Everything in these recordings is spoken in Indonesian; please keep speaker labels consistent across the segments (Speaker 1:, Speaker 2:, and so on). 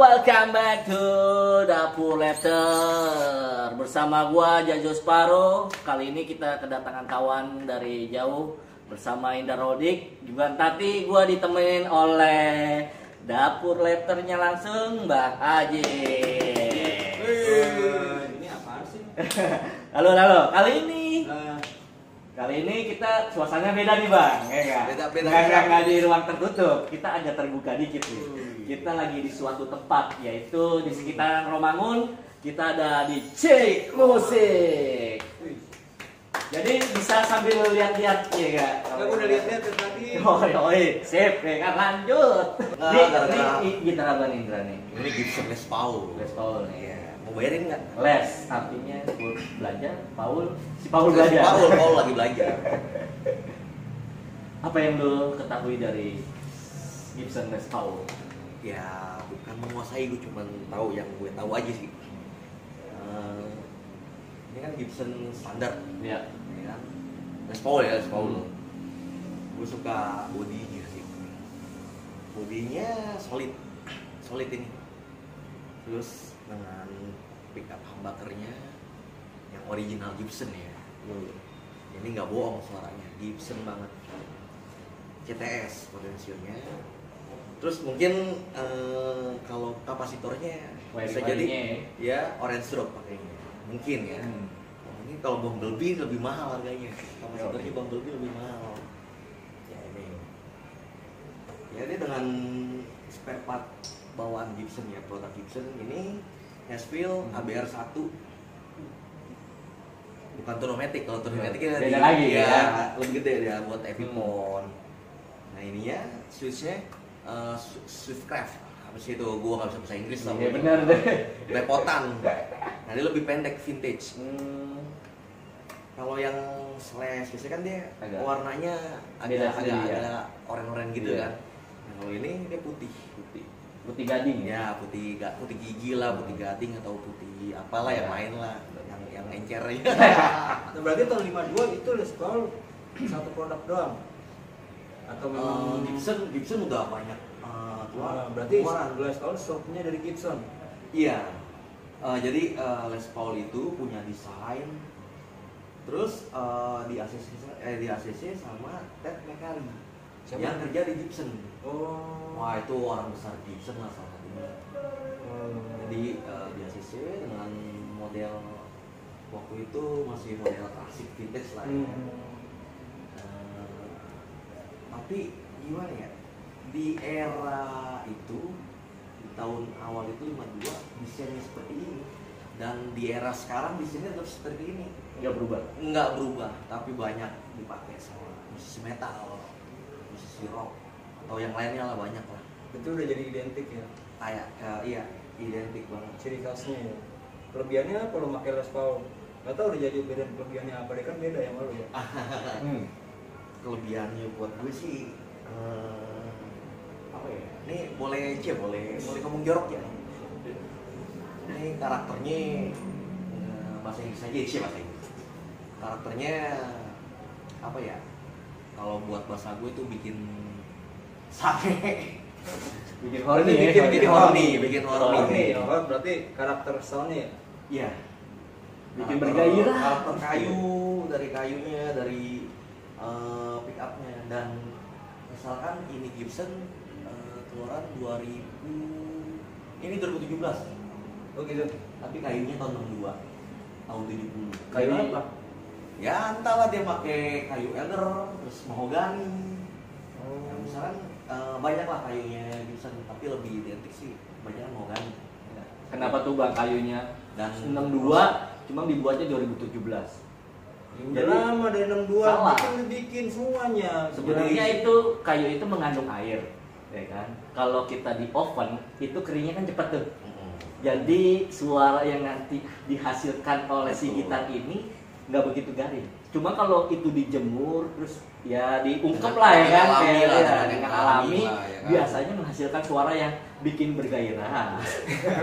Speaker 1: Welcome back to Dapur Lapter. Bersama gua Jajo Sparo. Kali ini kita kedatangan kawan dari jauh bersama Indra Rodik. Juga tadi gua ditemenin oleh Dapur Lapternya langsung Mbak Aji.
Speaker 2: Ini apaan sih?
Speaker 1: Halo. Kali ini kita suasananya beda nih Bang, ya nggak? Nggak di ruang tertutup, kita agak terbuka dikit nih. Kita lagi di suatu tempat, yaitu di sekitaran Romangun. Kita ada di Cek Musik. Jadi bisa sambil lihat-lihat ya Kak?
Speaker 2: Aku udah lihat-lihat tadi.
Speaker 1: Sip, ya kan lanjut. Ini gitar apa nih Indra nih?
Speaker 3: Ini Gibson Les Paul.
Speaker 1: Les Paul nih.
Speaker 3: Iya. Mau bayarin nggak?
Speaker 1: Les, artinya belajar. Si Paul belajar.
Speaker 3: Paul lagi belajar.
Speaker 1: Apa yang lo ketahui dari Gibson Les Paul?
Speaker 3: Ya bukan menguasai, gue cuma tahu yang gue tahu aja sih. Ini kan Gibson standar,
Speaker 1: ya
Speaker 3: kan? Les Paul ya, Les Paul. Gue suka bodinya sih. Bodinya solid ini. Terus dengan pickup humbuckernya yang original Gibson ya. Ini nggak bohong suaranya, Gibson banget. CTS potensinya. Terus mungkin kalau kapasitornya bisa jadi ya orange drop pakainya, mungkin ya. Mungkin kalau Bumblebee lebih mahal harganya, kapasitornya Bumblebee lebih mahal. Ya ini dengan spare part bawaan Gibson ya, produk Gibson ini Nashville ABR 1, bukan Tonomatic. Kalau Tonomatic
Speaker 1: beda lagi ya,
Speaker 3: lebih gede ya buat Epiphone. Nah ininya switchnya Swiftcraft, apa sih itu? Gua nggak bisa bahasa Inggris lah.
Speaker 1: Iya benar deh.
Speaker 3: Lepotan. Nah dia lebih pendek, vintage. Kalau yang slash biasanya kan dia warnanya agak oranye gitu kan. Nah, kalau ini dia putih gading ya, putih gigi lah, putih gading atau putih apalah yang lain lah, yang encer ya.
Speaker 2: Nah, berarti tahun 52 itu Les Paul satu produk doang. Atau memang
Speaker 3: Gibson udah banyak
Speaker 2: berarti Les Paul shopnya dari Gibson.
Speaker 3: Iya. Jadi Les Paul itu punya desain, terus di ACC sama Ted McCary yang kerja di Gibson. Wah itu orang besar Gibson lah salah satunya. Jadi di ACC dengan model waktu itu masih model klasik vintage lah ya. Tapi gimana ya, di era itu, di tahun awal itu 52 desainnya seperti ini, dan di era sekarang desainnya tetap seperti ini. Nggak berubah, tapi banyak dipakai sama musisi metal, musisi rock, atau yang lainnya lah, banyak lah.
Speaker 2: Itu udah jadi identik ya?
Speaker 3: Iya, identik banget.
Speaker 2: Ciri khasnya ya. Kelebihannya apa lo pakai Les Paul? Gak tau udah jadi beda kelebihannya apa, dia kan beda ya malu ya.
Speaker 3: Kelebihannya buat gue sih apa ya? Ini boleh ngomong jorok ya. Ini karakternya bahasa Inggris aja sih, bahasa Inggris. Karakternya apa ya? Kalau buat bahasa gue itu bikin sange.
Speaker 1: Bikin horny.
Speaker 2: Berarti karakter soundnya ya?
Speaker 3: Iya.
Speaker 1: Bikin bergairah.
Speaker 3: Karakter dari kayunya, dari pick upnya. Dan misalkan ini Gibson keluaran 2017.
Speaker 2: Oh gitu.
Speaker 3: Tapi kayunya tahun 62, tahun 70.
Speaker 2: Kayu apa?
Speaker 3: Ya entahlah, dia pakai kayu elder, terus mahogani. Nah, misalkan banyak lah kayunya Gibson, tapi lebih identik sih banyak mahogani.
Speaker 1: Kenapa tuh bang kayunya?
Speaker 3: Dan
Speaker 1: 62 cuma dibuatnya 2017.
Speaker 2: Udah lama dari 62
Speaker 1: salah.
Speaker 2: bikin semuanya.
Speaker 1: Sebenarnya itu kayu itu mengandung air, ya kan? Kalau kita di oven itu keringnya kan cepat tuh. Jadi suara yang nanti dihasilkan oleh si gitar ini nggak begitu garing. Cuma kalau itu dijemur terus ya diungkep lah ya kan, dengan alami
Speaker 3: lah, ya kan?
Speaker 1: biasanya menghasilkan suara yang bikin bergairah.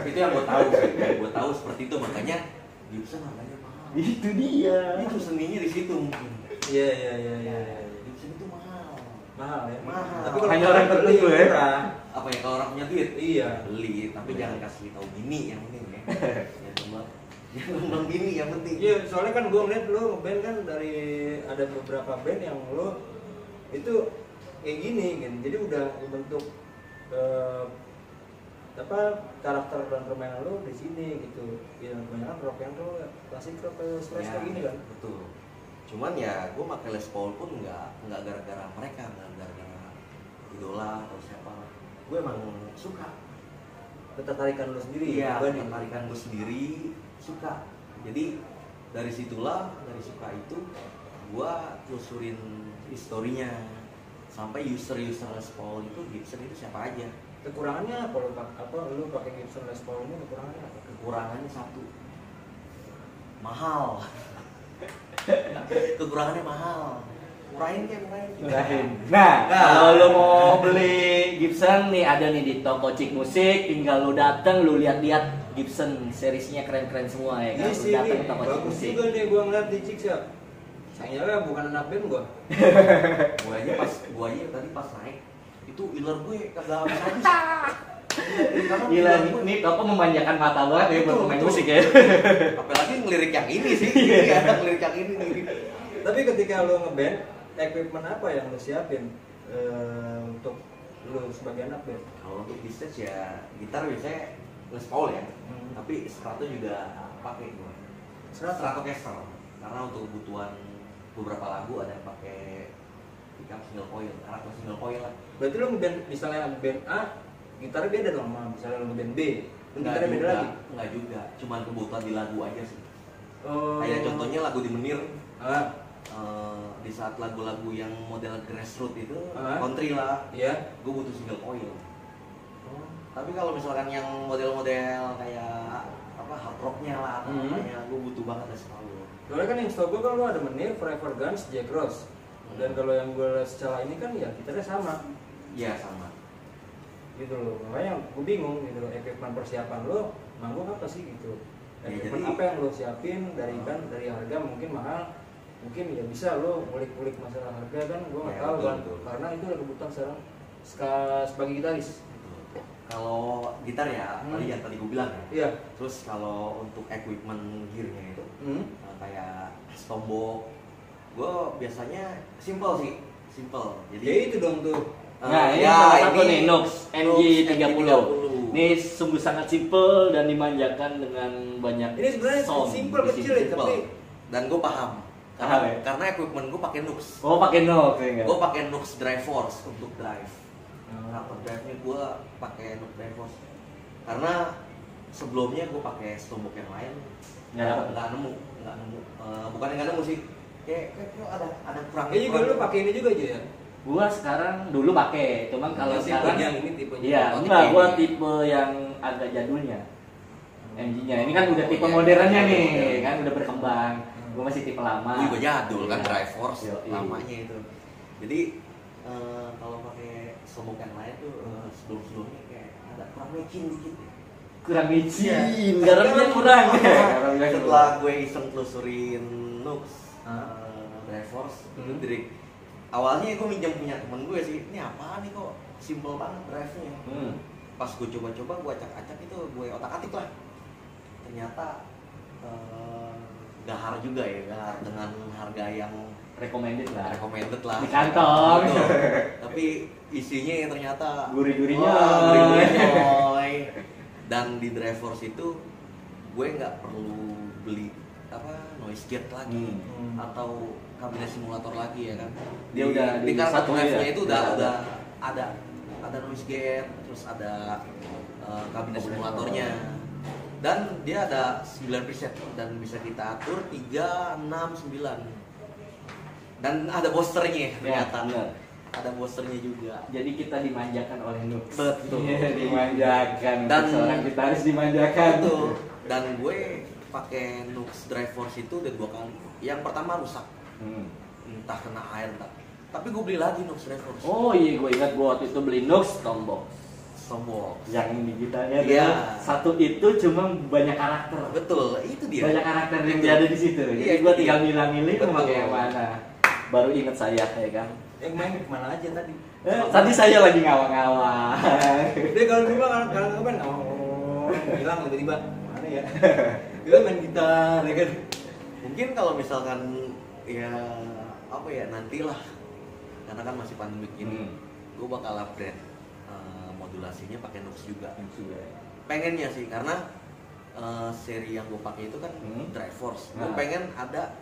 Speaker 3: Itu yang gue tahu sih. Gue tahu seperti itu, makanya Gibson harganya mahal.
Speaker 1: Itu dia.
Speaker 3: Itu seninya di situ mungkin.
Speaker 2: Iya.
Speaker 3: Gibson itu mahal.
Speaker 2: Mahal ya.
Speaker 3: Mahal.
Speaker 2: Tapi kalau
Speaker 1: hanya orang tertentu ya.
Speaker 2: murah,
Speaker 3: Apa ya, kalau orang punya duit?
Speaker 2: Iya.
Speaker 3: Beli, tapi jangan kasih tahu gini yang penting ya. Jangan ngomong gini yang penting.
Speaker 2: Iya, soalnya kan gue ngeliat lo ngeband kan dari ada beberapa band yang lo itu kayak gini kan. Jadi udah bentuk karakter dan permainan lo di sini gitu. Ya kebanyakan rock and roll, klasik rock, stress kayak gini kan.
Speaker 3: Betul. Cuman ya gue pakai Les Paul pun nggak gara-gara mereka, nggak gara-gara idola atau siapa. Gue emang suka.
Speaker 2: Ketertarikan lo sendiri.
Speaker 3: Iya,
Speaker 2: dibanding.
Speaker 3: ketertarikan gue sendiri suka. Jadi dari situlah, dari suka itu gue telusurin historinya sampai user Les Paul itu Gibson itu siapa aja.
Speaker 2: Kekurangannya apa lo pakai Gibson Les Paul ini kekurangannya apa?
Speaker 3: Kekurangannya satu, mahal. Kekurangannya mahal. Murahin.
Speaker 1: Nah, kalau lo mau beli Gibson nih ada nih di toko Cik Musik, tinggal lo dateng, lo lihat-lihat Gibson seriesnya keren-keren semua ya kan.
Speaker 2: Iya
Speaker 1: Lo
Speaker 2: sih,
Speaker 1: dateng ke toko Cik
Speaker 2: bagus
Speaker 1: Musik.
Speaker 2: juga nih gua ngeliat di Cik ya. Sayangnya bukan anak band gua.
Speaker 3: Gue aja tadi pas naik itu iler gue kagak habis.
Speaker 1: Gila, ini toko memanjakan mata banget ya buat pemain musik ya.
Speaker 3: Apalagi ngelirik yang ini sih. Iya, ngelirik yang ini nih.
Speaker 2: Tapi ketika lo ngeband, equipment apa yang lo siapin untuk lo sebagai anak band?
Speaker 3: Kalau untuk di stage ya gitar biasanya Les Paul ya. Tapi Strato juga pakai gue. Stratocaster. Karena untuk kebutuhan beberapa lagu ada yang pakai pickup single coil, karakter single coil lah.
Speaker 2: Berarti lo ngeband misalnya band A, gitarnya beda dong sama misalnya lo ngeband B, gitarnya beda lagi?
Speaker 3: Enggak juga, cuman kebutuhan di lagu aja sih.
Speaker 2: Oh.
Speaker 3: Kayak contohnya lagu di Menir.
Speaker 2: Ah,
Speaker 3: Di saat lagu-lagu yang model grassroots itu,
Speaker 2: Ah.
Speaker 3: country lah,
Speaker 2: iya.
Speaker 3: gue butuh single coil. Tapi kalau misalkan yang model-model kayak apa hard rocknya lah, atau apanya, gue butuh banget Les Paul.
Speaker 2: Soalnya kan yang setahu gue kan lo ada Menir, Forever Guns, Jack Ross. Dan kalau yang gue lihat secara ini kan ya gitarnya sama.
Speaker 3: Iya sama.
Speaker 2: Gitu loh, makanya gue bingung gitu loh, equipment persiapan lo manggung apa sih gitu.
Speaker 3: Ya,
Speaker 2: Equipment
Speaker 3: jadi-
Speaker 2: apa yang lo siapin dari harga mungkin mahal, mungkin ya bisa lo ngulik-ngulik masalah harga kan, gue nggak
Speaker 3: Ya,
Speaker 2: tahu
Speaker 3: betul,
Speaker 2: kan,
Speaker 3: betul.
Speaker 2: karena itu ada kebutuhan sekarang sebagai gitaris.
Speaker 3: Kalau gitar ya, tadi gue bilang ya.
Speaker 2: Iya.
Speaker 3: Terus kalau untuk equipment gearnya itu kayak tombok, gue biasanya simple sih, simple. Jadi
Speaker 2: Ya itu dong tuh.
Speaker 1: Nah, ini
Speaker 3: ya,
Speaker 1: salah satu
Speaker 3: ini
Speaker 1: nih Nox NG30.
Speaker 3: NG30.
Speaker 1: Ini sungguh sangat simple dan dimanjakan dengan banyak
Speaker 2: Ini sebenarnya
Speaker 1: sound
Speaker 2: simple
Speaker 1: di
Speaker 2: kecil
Speaker 1: sini.
Speaker 2: ya, tapi
Speaker 3: dan gue paham.
Speaker 1: Paham ya?
Speaker 3: Karena equipment gue pakai Nux.
Speaker 1: Oh, pakai Nox ya enggak?
Speaker 3: Gue pakai Nux Drive Force untuk drive. Rapper drive-nya gue pakai Nux Drive Force. Karena sebelumnya gue pakai stombok yang lain nggak nemu. Bukan nggak nemu sih. Kayak ada kurang.
Speaker 2: ini juga lo pakai ini juga aja ya.
Speaker 1: Gua sekarang dulu pakai, cuman kalau
Speaker 2: Yang
Speaker 1: sekarang
Speaker 2: tipenya ini tipenya.
Speaker 1: iya,
Speaker 3: Oh,
Speaker 1: enggak,
Speaker 3: tipe
Speaker 1: gua
Speaker 3: ini.
Speaker 1: tipe yang agak jadulnya. MG-nya. Ini kan udah tipe
Speaker 3: iya,
Speaker 1: modernnya
Speaker 3: iya,
Speaker 1: nih,
Speaker 3: iya.
Speaker 1: kan udah berkembang. Gua masih tipe lama.
Speaker 3: Gue juga jadul kan
Speaker 1: Iya.
Speaker 3: Drive Force
Speaker 1: Yoi.
Speaker 3: lamanya itu. Jadi kalau pakai stombok yang lain tuh sebelum-sebelumnya kayak ada kurang matching dikit.
Speaker 1: Kurang micin,
Speaker 3: Iya.
Speaker 1: garamnya kurang. Garamnya kurang.
Speaker 3: Setelah gue iseng telusurin Nux Drive Force itu dari awalnya gue minjem punya temen gue sih, ini apaan nih kok simple banget drive-nya. Pas gue coba-coba, gue acak-acak itu, gue otak-atik lah. Ternyata gahar juga ya, gahar dengan harga yang
Speaker 1: Recommended lah.
Speaker 3: recommended lah
Speaker 1: Di kantong.
Speaker 3: Betul. Tapi isinya yang ternyata
Speaker 1: Gurih-gurihnya.
Speaker 3: wah, gurih-gurihnya, coy. Dan di Drive Force itu gue nggak perlu beli noise gate lagi atau kabinet simulator lagi ya kan.
Speaker 1: Dia udah
Speaker 3: di kartu
Speaker 1: disatuin
Speaker 3: drive-nya
Speaker 1: ya?
Speaker 3: itu udah ada noise gate, terus ada kabinet simulatornya. Dan dia ada 9 preset dan bisa kita atur 3, 6, 9. Dan ada boosternya ternyata.
Speaker 1: Ya,
Speaker 3: ada boosternya juga.
Speaker 1: Jadi kita dimanjakan oleh Nux.
Speaker 3: Betul.
Speaker 1: Iya, dimanjakan.
Speaker 3: Dan
Speaker 1: seorang kita harus dimanjakan.
Speaker 3: Betul. Dan gue pakai Nux Drive Force itu udah 2 kali. Yang pertama rusak. Entah kena air entah. Tapi gue beli lagi Nux Drive Force.
Speaker 1: Oh iya, gue ingat gue waktu itu beli Nux Tombox. Yang digitalnya satu itu cuma banyak karakter.
Speaker 3: Betul, itu dia.
Speaker 1: Banyak karakter yang ada di situ. Jadi gue tinggal milih-milih mau pakai yang mana. Baru inget saya ya kan.
Speaker 2: Yang main kemana aja tadi?
Speaker 1: Tadi saya lagi ngawang-ngawang.
Speaker 2: Dia kalau di rumah kalau kapan hilang tiba-tiba mana ya? Dia main gitar ya kan.
Speaker 3: Mungkin kalau misalkan ya apa ya nantilah karena kan masih pandemi ini, gue bakal upgrade modulasinya pakai Nux juga. Pengennya sih karena seri yang gue pakai itu kan Drive Force. Gue pengen ada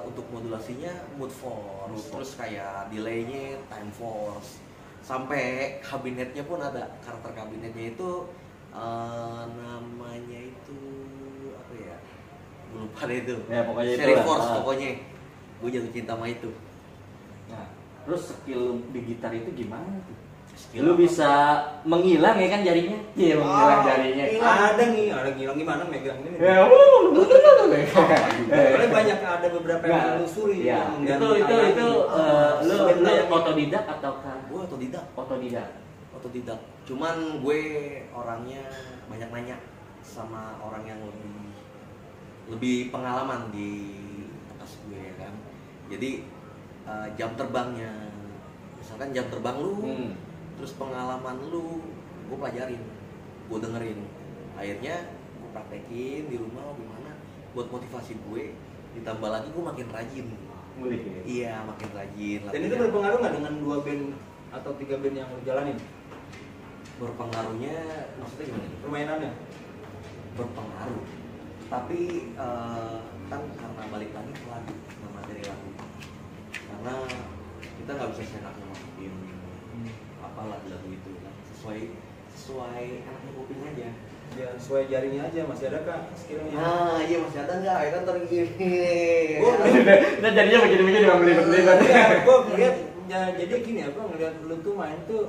Speaker 3: untuk modulasinya Mood Force, terus kayak delaynya Time Force, sampai kabinetnya pun ada. Karakter kabinetnya itu namanya itu apa ya? Gue lupa deh itu.
Speaker 1: Ya, pokoknya
Speaker 3: seri
Speaker 1: itu
Speaker 3: Force pokoknya. Gue jatuh cinta sama itu.
Speaker 1: Nah, terus skill di gitar itu gimana tuh?
Speaker 3: Skill
Speaker 1: lu
Speaker 3: apa?
Speaker 1: bisa menghilang ya kan jarinya? Iya, menghilang jarinya.
Speaker 2: Ada ngilang gimana megang ini.
Speaker 1: Ya,
Speaker 2: Soalnya banyak ada beberapa yang telusuri.
Speaker 1: Ya, itu lu otodidak atau kan?
Speaker 3: Gue
Speaker 1: Otodidak.
Speaker 3: Cuman gue orangnya banyak nanya sama orang yang lebih pengalaman di atas gue ya kan. Jadi jam terbangnya, misalkan jam terbang lu, terus pengalaman lu, gue pelajarin, gue dengerin. Akhirnya gue praktekin di rumah gimana buat motivasi gue. Ditambah lagi gue makin rajin.
Speaker 1: Ngulik ya?
Speaker 3: Iya, makin rajin.
Speaker 2: Dan itu berpengaruh nggak dengan 2 band atau 3 band yang lu jalanin?
Speaker 3: Berpengaruhnya maksudnya gimana?
Speaker 2: Permainannya?
Speaker 3: Berpengaruh. Tapi kan karena balik lagi ke lagu, materi lagu. Karena kita nggak bisa seenaknya masukin apa lagu-lagu itu kan, sesuai enaknya kuping aja.
Speaker 2: Ya sesuai jarinya aja, masih ada kah skillnya?
Speaker 3: Nah iya masih ada nggak? Ya kan tergini.
Speaker 1: Nah jadinya begini-begini bang belibet-belibet.
Speaker 2: Gue ngeliat ya, jadi gini ya, gue ngeliat lu tuh main tuh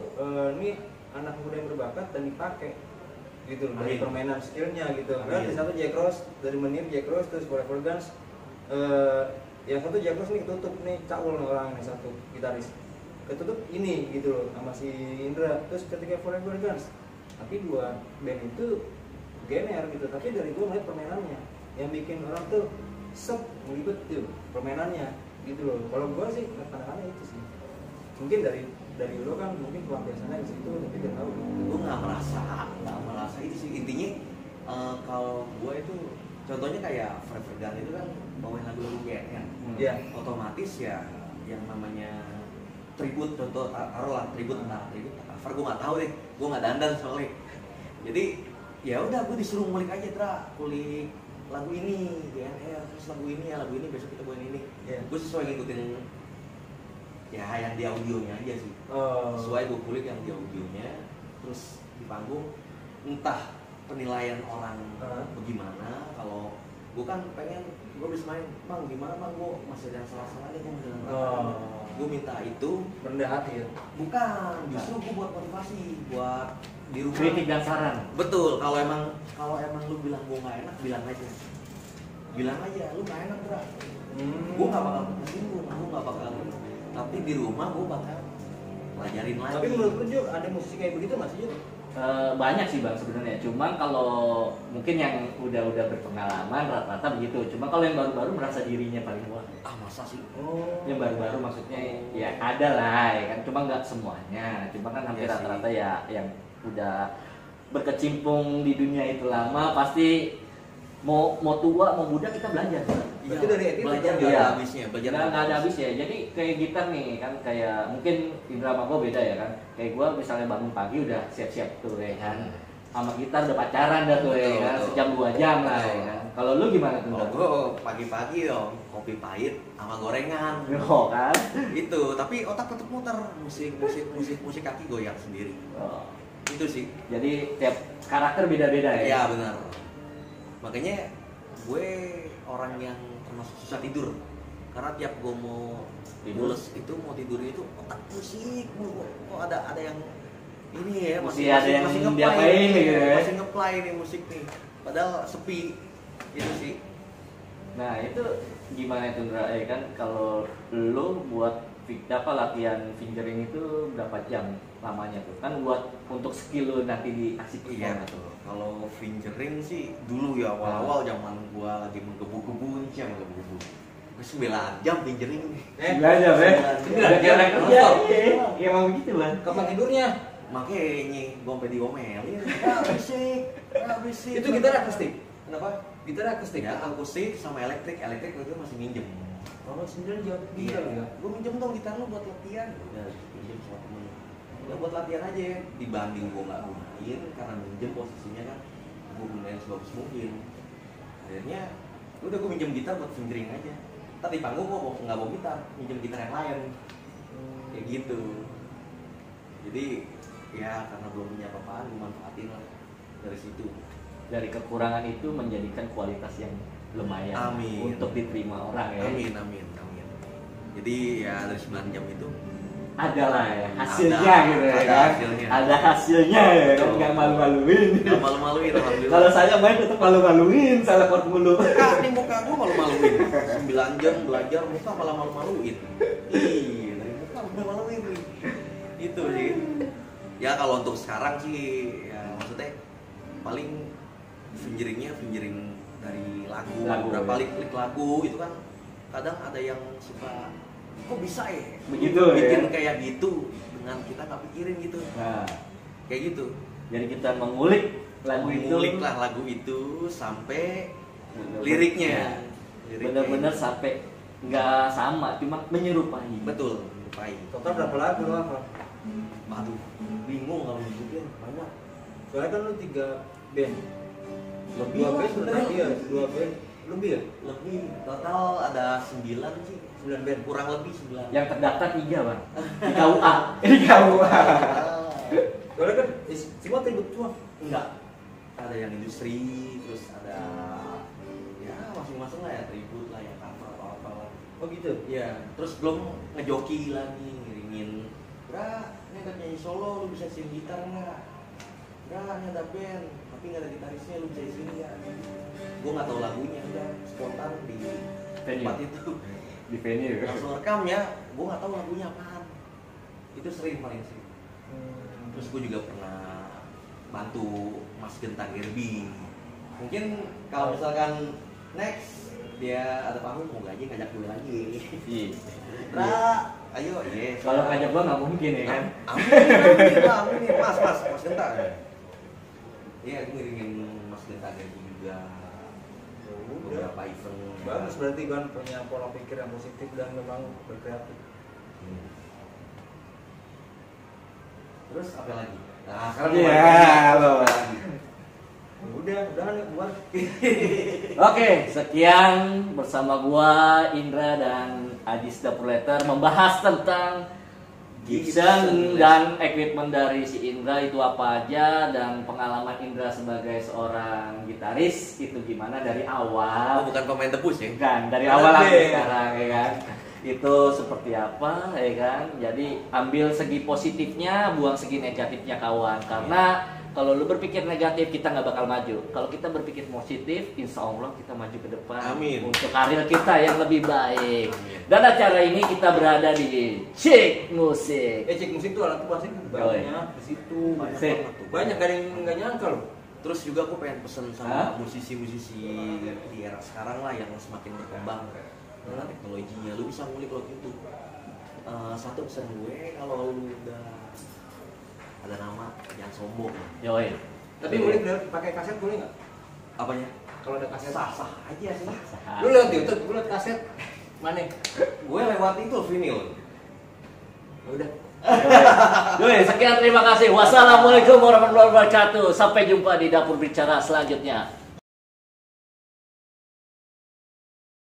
Speaker 2: ini anak muda yang berbakat dan dipakai gitu loh, dari permainan skillnya gitu. Kan di satu Jack Ross, dari Menir Jack Ross, terus Forever Guns. Yang satu Jack Ross nih ketutup nih, Caul nih orang ini satu gitaris ketutup ini gitu loh sama si Indra. Terus ketika Forever Guns, tapi 2 band itu gener gitu, tapi dari gue ngeliat permainannya yang bikin orang tuh ngelibet tuh permainannya gitu loh. Kalau gue sih pandangannya itu sih, mungkin dari lo kan mungkin pelampiasannya di situ, tapi gak tahu.
Speaker 3: Gue nggak merasa itu sih intinya. Kalau gue itu contohnya kayak Forever Gun itu kan bawain lagu-lagu GNR.
Speaker 2: Iya.
Speaker 3: Otomatis ya yang namanya tribute, contoh taruhlah tribute cover, gue nggak tahu deh, gue nggak dandan soalnya. Jadi ya udah gue disuruh ngulik aja, kulik lagu ini GNR, terus lagu ini besok kita bawain ini. Gue sesuai ngikutin ya yang di audionya aja sih. Sesuai gue kulik yang di audionya, terus di panggung entah penilaian orang bagaimana. Kalau gue kan pengen gue bisa main, bang gimana bang, gue masih ada salah-salahnya, gue masih ada gue minta itu
Speaker 2: rendah hati ya?
Speaker 3: Bukan, justru gue buat motivasi, buat di rumah.
Speaker 1: Kritik dan saran.
Speaker 3: Betul, kalau emang lu bilang gue nggak enak, bilang aja lu nggak enak bro. Gue nggak bakal tersinggung, gue nggak bakal. Tapi di rumah gue bakal pelajarin lagi.
Speaker 2: Tapi menurut lu Jo, ada musisi kayak begitu nggak sih Jo?
Speaker 1: Banyak sih bang sebenarnya, cuman kalau mungkin yang udah berpengalaman rata-rata begitu. Cuma kalau yang baru-baru merasa dirinya paling wah.
Speaker 3: Masa sih?
Speaker 1: Yang baru-baru maksudnya ya ada lah ya kan, cuma nggak semuanya. Cuma kan hampir rata-rata ya yang udah berkecimpung di dunia itu lama pasti mau tua mau muda kita belajar.
Speaker 2: Berarti dari itu
Speaker 3: belajar nggak ada habisnya,
Speaker 1: nggak ada habisnya. Jadi kayak gitar nih kan, kayak mungkin Indra sama gue beda ya kan. Kayak gue misalnya bangun pagi udah siap-siap tuh ya kan, sama gitar udah pacaran dah tuh ya kan, sejam 2 jam lah ya kan. Kalau lu gimana tuh?
Speaker 3: Gue pagi-pagi dong kopi pahit sama gorengan.
Speaker 1: Oh kan?
Speaker 3: Itu, tapi otak tetap muter, musik kaki goyang sendiri. Itu sih.
Speaker 1: Jadi tiap karakter beda-beda ya.
Speaker 3: Iya benar. Makanya gue orang yang termasuk susah tidur. Karena tiap gue mau mules itu mau tidurnya itu otak musik mulu. Kok ada yang ini ya masih
Speaker 1: diapain gitu ya.
Speaker 3: Masih ngeplay nih musik nih. Padahal sepi itu sih.
Speaker 1: Nah itu gimana itu Ndra? Kan kalau lo buat latihan fingering itu berapa jam lamanya tuh? Kan buat untuk skill lo nanti di aksi
Speaker 3: iya betul. Kalau fingering sih dulu ya awal-awal zaman gua lagi menggebu-gebu nih menggebu-gebu. Gue 9 jam fingering nih.
Speaker 1: 9 jam ya? Udah kira kerja. Iya emang begitu lah.
Speaker 2: Kapan tidurnya?
Speaker 3: Makanya gua sampai diomelin. Berisik.
Speaker 2: Itu gitar akustik.
Speaker 3: Kenapa?
Speaker 2: Gitar akustik.
Speaker 3: Ya akustik sama elektrik itu masih minjem.
Speaker 2: Oh, 9 jam
Speaker 3: Iya,
Speaker 2: ya.
Speaker 3: gue minjem dong gitar lu buat latihan. Udah minjem sama temen. Udah buat latihan aja ya. Dibanding gue nggak gunain karena minjem posisinya kan gue gunain sebagus mungkin. Akhirnya udah gue minjem gitar buat fingering aja. Tapi panggung gue nggak bawa gitar, minjem gitar yang lain. Kayak gitu. Jadi ya karena belum punya apa-apaan gue manfaatin lah dari situ.
Speaker 1: Dari kekurangan itu menjadikan kualitas yang lumayan untuk diterima orang ya.
Speaker 3: Amin. Jadi ya dari 9 jam itu
Speaker 1: adalah ya hasilnya gitu ya kan. Ada hasilnya ya kan, nggak malu-maluin.
Speaker 3: Nggak malu-maluin alhamdulillah.
Speaker 1: Kalau saya main tetap malu-maluin, salah chord mulu.
Speaker 3: Ini muka gua malu-maluin. 9 jam belajar muka malah malu-maluin. Ih, dari muka udah maluin nih. Itu sih. Ya kalau untuk sekarang sih ya maksudnya paling fingering dari lagu berapa
Speaker 1: ya.
Speaker 3: klik lagu itu kan kadang ada yang suka kok bisa ya
Speaker 1: begitu
Speaker 3: bikin
Speaker 1: ya?
Speaker 3: kayak gitu dengan kita nggak pikirin gitu.
Speaker 1: Nah
Speaker 3: kayak gitu
Speaker 1: jadi kita mengulik lagu
Speaker 3: itu sampai liriknya
Speaker 1: benar-benar sampai nggak sama cuma menyerupai.
Speaker 3: Betul menyerupai.
Speaker 2: Total berapa lagu lo apa?
Speaker 3: Aduh bingung kalau nyebutin banyak
Speaker 2: soalnya kan lu 3 band
Speaker 3: lebih
Speaker 2: 2 band berarti ya 2 band lebih ya?
Speaker 3: Lebih total ada 9 sih
Speaker 2: 9 band
Speaker 3: kurang lebih 9
Speaker 1: yang terdaftar 3 bang di KUA di KUA
Speaker 2: soalnya kan semua tribut semua
Speaker 3: enggak ada yang industri terus ada ya masing-masing lah ya tribut lah ya cover atau apa lah.
Speaker 2: Oh gitu?
Speaker 3: Ya terus belum ngejoki lagi ngiringin ini ada nyanyi solo lu bisa isi gitar nggak? Ini ada band tapi nggak ada gitarisnya lu bisa isi nggak? Gue nggak tahu lagunya udah spontan di tempat itu
Speaker 1: di venue
Speaker 3: langsung rekam ya gue nggak tahu lagunya apaan itu paling sering. Terus gue juga pernah bantu Mas Genta Gerbi mungkin kalau misalkan next dia ada panggung mau gaji ngajak gue lagi. Ayo yes.
Speaker 1: Kalau ngajak gue nggak mungkin ya kan?
Speaker 3: Amin Mas Genta. Iya gue ngiringin Mas Genta Gerbi juga. Beberapa event
Speaker 2: bagus berarti kan punya pola pikir yang positif dan memang berkreatif.
Speaker 3: Terus apa lagi?
Speaker 1: Nah sekarang
Speaker 2: udah nih buat.
Speaker 1: Oke, sekian bersama gua Indra dan Adis Dapur Letter membahas tentang Gibson dan equipment dari si Indra itu apa aja dan pengalaman Indra sebagai seorang gitaris itu gimana dari awal.
Speaker 3: Oh, bukan pemain tebus ya?
Speaker 1: Bukan, dari awal sampai sekarang ya kan. Itu seperti apa ya kan. Jadi ambil segi positifnya, buang segi negatifnya kawan. Karena kalau lu berpikir negatif kita nggak bakal maju. Kalau kita berpikir positif, insya Allah kita maju ke depan.
Speaker 3: Amin.
Speaker 1: Untuk karir kita yang lebih baik. Amin. Dan acara ini kita berada di Cik Musik.
Speaker 2: Cik Musik tuh alat musik banyak di situ. Banyak kan yang nggak nyangka loh.
Speaker 3: Terus juga aku pengen pesen sama musisi-musisi di era sekarang lah yang semakin berkembang dengan teknologinya. Lu bisa ngulik lo itu. Satu pesan gue kalau lu udah ada nama jangan sombong.
Speaker 1: Yoi.
Speaker 2: Tapi boleh pakai kaset boleh nggak?
Speaker 3: Apanya?
Speaker 2: Kalau ada kaset
Speaker 3: sah aja sih.
Speaker 2: Lu lihat di YouTube, lu lihat kaset mana?
Speaker 3: Gue lewat itu vinyl.
Speaker 2: Udah.
Speaker 1: Yoi, sekian terima kasih. Wassalamualaikum warahmatullahi wabarakatuh. Sampai jumpa di Dapur Bicara selanjutnya.